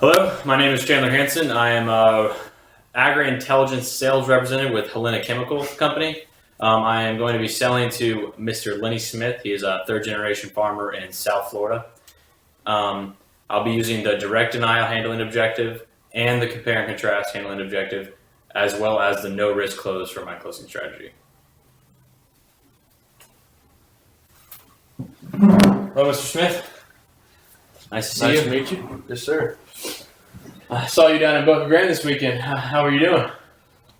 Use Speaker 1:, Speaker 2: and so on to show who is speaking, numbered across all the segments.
Speaker 1: Hello, my name is Chandler Hansen. I am agri-intelligence sales representative with Helena Chemical Company. I am going to be selling to Mr. Lenny Smith. He is a third-generation farmer in South Florida. I'll be using the direct denial handling objective and the compare and contrast handling objective, as well as the no-risk close for my closing strategy. Hello, Mr. Smith. Nice to see you.
Speaker 2: Nice to meet you. Yes, sir.
Speaker 1: I saw you down in Boca Grande this weekend. How are you doing?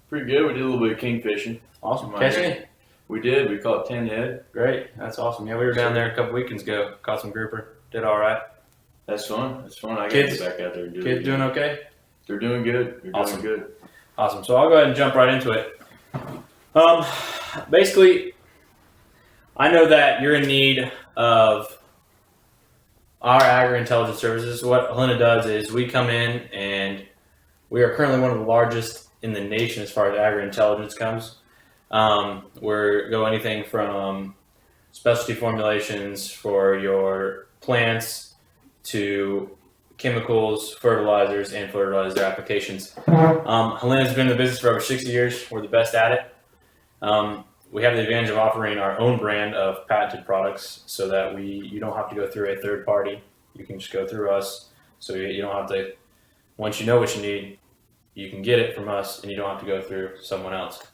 Speaker 2: Pretty good. We did a little bit of king fishing.
Speaker 1: Awesome. Catch any?
Speaker 2: We did. We caught 10 head.
Speaker 1: Great. That's awesome. Yeah, we were down there a couple weekends ago. Caught some grouper. Did all right.
Speaker 2: That's fun. That's fun. I got to
Speaker 1: Kids-
Speaker 2: get back out there and do it.
Speaker 1: Kids
Speaker 2: again.
Speaker 1: doing okay?
Speaker 2: They're doing good. They're
Speaker 1: Awesome.
Speaker 2: doing good.
Speaker 1: Awesome. So I'll go ahead and jump right into it. Basically, I know that you're in need of our agri-intelligence services. What Helena does is we come in and we are currently one of the largest in the nation as far as agri-intelligence comes. We go anything from specialty formulations for your plants to chemicals, fertilizers, and fertilizer applications. Helena's been in the business for over 60 years. We're the best at it. We have the advantage of offering our own brand of patented products so that you don't have to go through a third party. You can just go through us. So you don't have to, once you know what you need, you can get it from us and you don't have to go through someone else.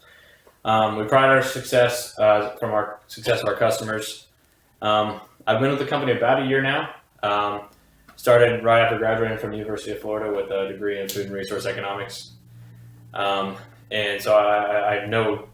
Speaker 1: We pride our success from our success of our customers. I've been with the company about a year now. Started right after graduating from the University of Florida with a degree in food and resource economics. And so I know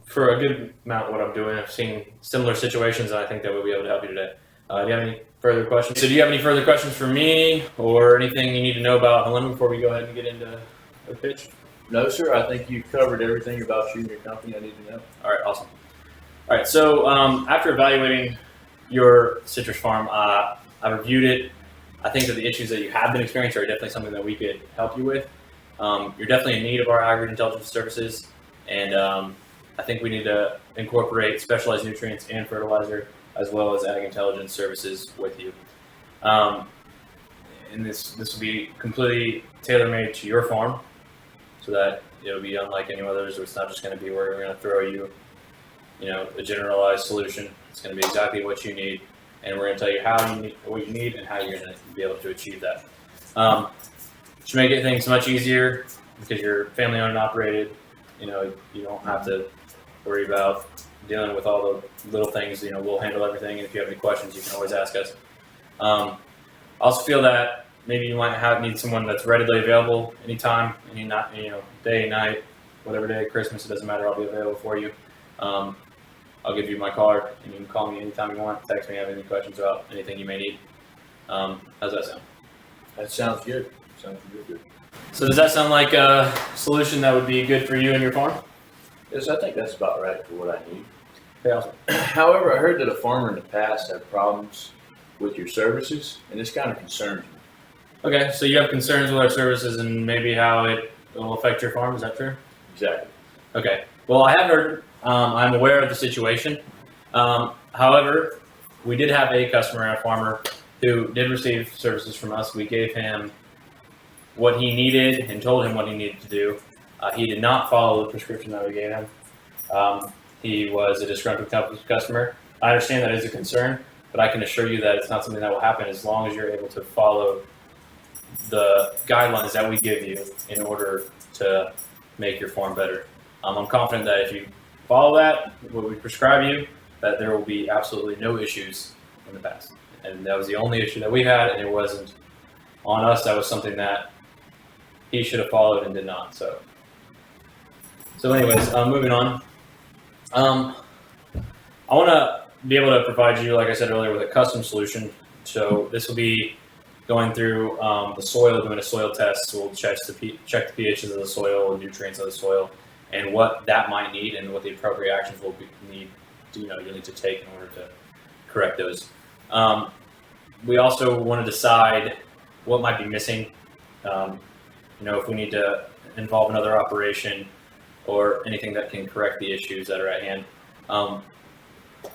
Speaker 1: for a good amount what I'm doing. I've seen similar situations, and I think that we'll be able to help you today. Do you have any further questions? So do you have any further questions for me or anything you need to know about Helena before we go ahead and get into the pitch?
Speaker 2: No, sir. I think you covered everything about you and your company I need to know.
Speaker 1: All right, awesome. All right, so after evaluating your citrus farm, I reviewed it. I think that the issues that you have been experiencing are definitely something that we could help you with. You're definitely in need of our agri-intelligence services, and I think we need to incorporate specialized nutrients and fertilizer as well as ag intelligence services with you. And this will be completely tailor-made to your farm so that it'll be unlike any others. It's not just going to be where we're going to throw you, a generalized solution. It's going to be exactly what you need, and we're going to tell you what you need and how you're going to be able to achieve that. Should make things much easier because you're family owned and operated. You don't have to worry about dealing with all the little things. We'll handle everything, and if you have any questions, you can always ask us. I also feel that maybe you might need someone that's readily available anytime, day, night, whatever day, Christmas, it doesn't matter. I'll be available for you. I'll give you my card, and you can call me anytime you want. Text me, have any questions about anything you may need. How's that sound?
Speaker 2: That sounds good. Sounds real good.
Speaker 1: So does that sound like a solution that would be good for you and your farm?
Speaker 2: Yes, I think that's about right for what I need.
Speaker 1: Okay, awesome.
Speaker 2: However, I heard that a farmer in the past had problems with your services, and this kind of concerns me.
Speaker 1: Okay, so you have concerns with our services and maybe how it will affect your farm. Is that true?
Speaker 2: Exactly.
Speaker 1: Okay. Well, I have heard. I'm aware of the situation. However, we did have a customer and a farmer who did receive services from us. We gave him what he needed and told him what he needed to do. He did not follow the prescription that we gave him. He was a disgruntled customer. I understand that is a concern, but I can assure you that it's not something that will happen as long as you're able to follow the guidelines that we give you in order to make your farm better. I'm confident that if you follow that, what we prescribe you, that there will be absolutely no issues in the past. And that was the only issue that we had, and it wasn't on us. That was something that he should have followed and did not. So anyways, moving on. I want to be able to provide you, like I said earlier, with a custom solution. So this will be going through the soil, doing a soil test. So we'll check the pHs of the soil, nutrients of the soil, and what that might need and what the appropriate actions will need to take in order to correct those. We also want to decide what might be missing. If we need to involve another operation or anything that can correct the issues that are at hand.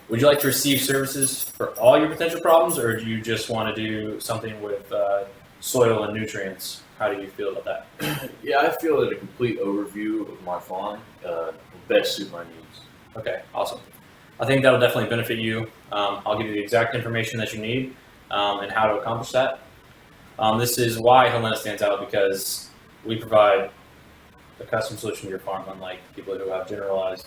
Speaker 1: Would you like to receive services for all your potential problems, or do you just want to do something with soil and nutrients. How do you feel about that?
Speaker 2: Yeah, I feel that a complete overview of my farm will best suit my needs.
Speaker 1: Okay, awesome. I think that'll definitely benefit you. I'll give you the exact information that you need and how to accomplish that. This is why Helena stands out, because we provide a custom solution to your farm, unlike people who have generalized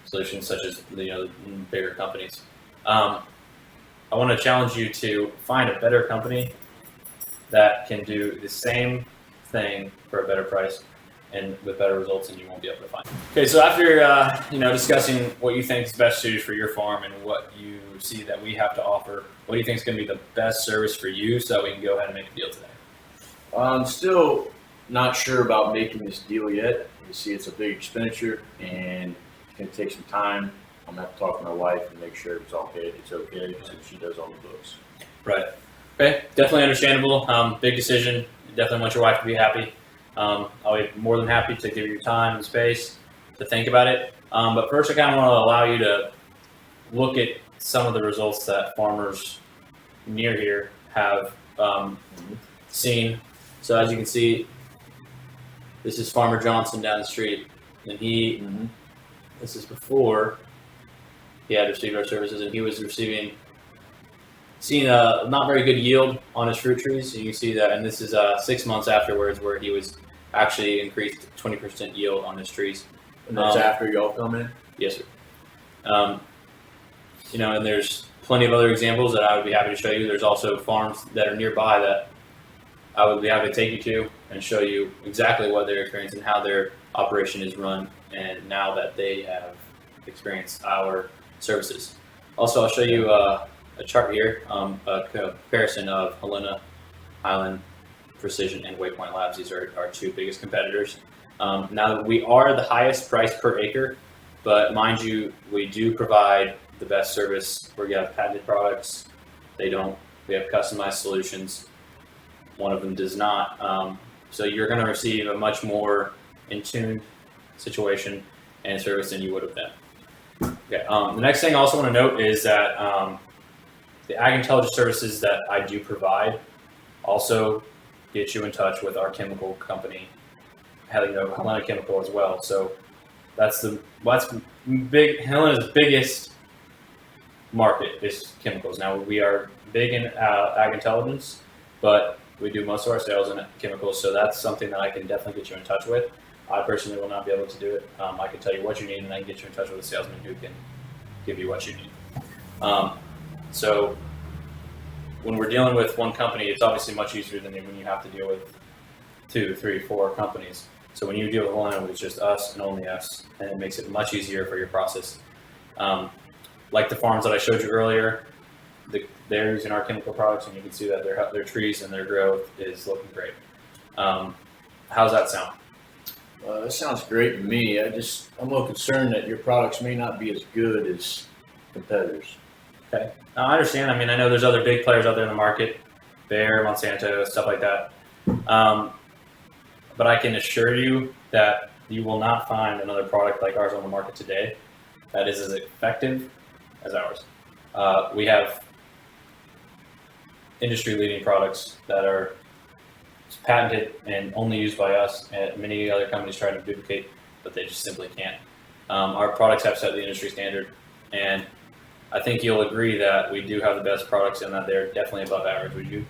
Speaker 1: solutions such as the bigger companies. I want to challenge you to find a better company that can do the same thing for a better price and with better results than you won't be able to find. Okay, so after discussing what you think is best suited for your farm and what you see that we have to offer, what do you think is going to be the best service for you so that we can go ahead and make a deal today?
Speaker 2: I'm still not sure about making this deal yet. You see, it's a big expenditure and it's going to take some time. I'm going to have to talk to my wife and make sure it's okay. Since she does all the books.
Speaker 1: Right. Okay, definitely understandable. Big decision. Definitely want your wife to be happy. I'll be more than happy to give you time and space to think about it. But first, I kind of want to allow you to look at some of the results that farmers near here have seen. So as you can see, this is Farmer Johnson down the street, and this is before he had received our services, and he was seeing a not very good yield on his fruit trees. You can see that, and this is 6 months afterwards, where he was actually increased 20% yield on his trees.
Speaker 2: And that's after y'all come in?
Speaker 1: Yes, sir. And there's plenty of other examples that I would be happy to show you. There's also farms that are nearby that I would be happy to take you to and show you exactly what they're experiencing, how their operation is run, and now that they have experienced our services. Also, I'll show you a chart here, a comparison of Helena, Highland Precision, and Waypoint Labs. These are our two biggest competitors. Now, we are the highest price per acre, but mind you, we do provide the best service where you have patented products. We have customized solutions. One of them does not. So you're going to receive a much more in-tuned situation and service than you would have been. Okay. The next thing I also want to note is that the ag intelligence services that I do provide also get you in touch with our chemical company, Helena Chemical as well. So that's big. Helena's biggest market is chemicals. Now we are big in ag intelligence, but we do most of our sales in chemicals. So that's something that I can definitely get you in touch with. I personally will not be able to do it. I can tell you what you need, and I can get you in touch with a salesman who can give you what you need. So when we're dealing with one company, it's obviously much easier than when you have to deal with 2, 3, 4 companies. So when you deal with Helena, it's just us and only us, and it makes it much easier for your process. Like the farms that I showed you earlier, they're using our chemical products, and you can see that their trees and their growth is looking great. How's that sound?
Speaker 2: That sounds great to me. I'm a little concerned that your products may not be as good as competitors.
Speaker 1: Okay, now, I understand. I mean, I know there's other big players out there in the market, Bayer, Monsanto, stuff like that. But I can assure you that you will not find another product like ours on the market today that is as effective as ours. We have industry-leading products that are patented and only used by us, and many other companies try to duplicate, but they just simply can't. Our products have set the industry standard, and I think you'll agree that we do have the best products and that they're definitely above average. Would you?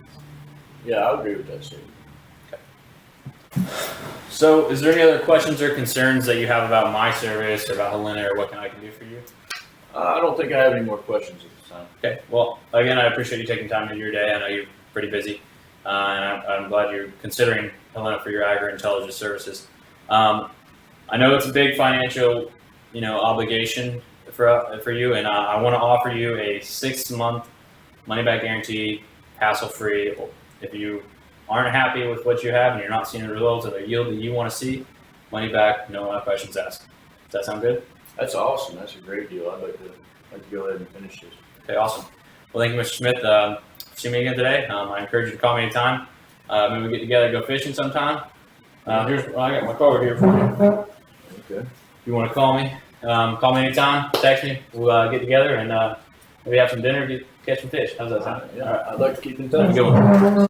Speaker 2: Yeah, I would agree with that statement.
Speaker 1: Okay. So, is there any other questions or concerns that you have about my service or about Helena or what I can do for you?
Speaker 2: I don't think I have any more questions at this time.
Speaker 1: Okay. Well, again, I appreciate you taking time in your day. I know you're pretty busy, and I'm glad you're considering Helena for your agri-intelligence services. I know it's a big financial, obligation for you, and I want to offer you a 6-month money-back guarantee, hassle-free. If you aren't happy with what you have and you're not seeing the results or the yield that you want to see, money back, no questions asked. Does that sound good?
Speaker 2: That's awesome. That's a great deal. I'd like to go ahead and finish this.
Speaker 1: Okay, awesome. Well, thank you, Mr. Smith. See me again today. I encourage you to call me anytime. Maybe we get together, go fishing sometime. I got my card here for you.
Speaker 2: Okay.
Speaker 1: If you want to call me anytime, text me. We'll get together and maybe have some dinner, catch some fish. How's that sound?
Speaker 2: Yeah, I'd like to keep in
Speaker 1: Have a
Speaker 2: touch.
Speaker 1: good one.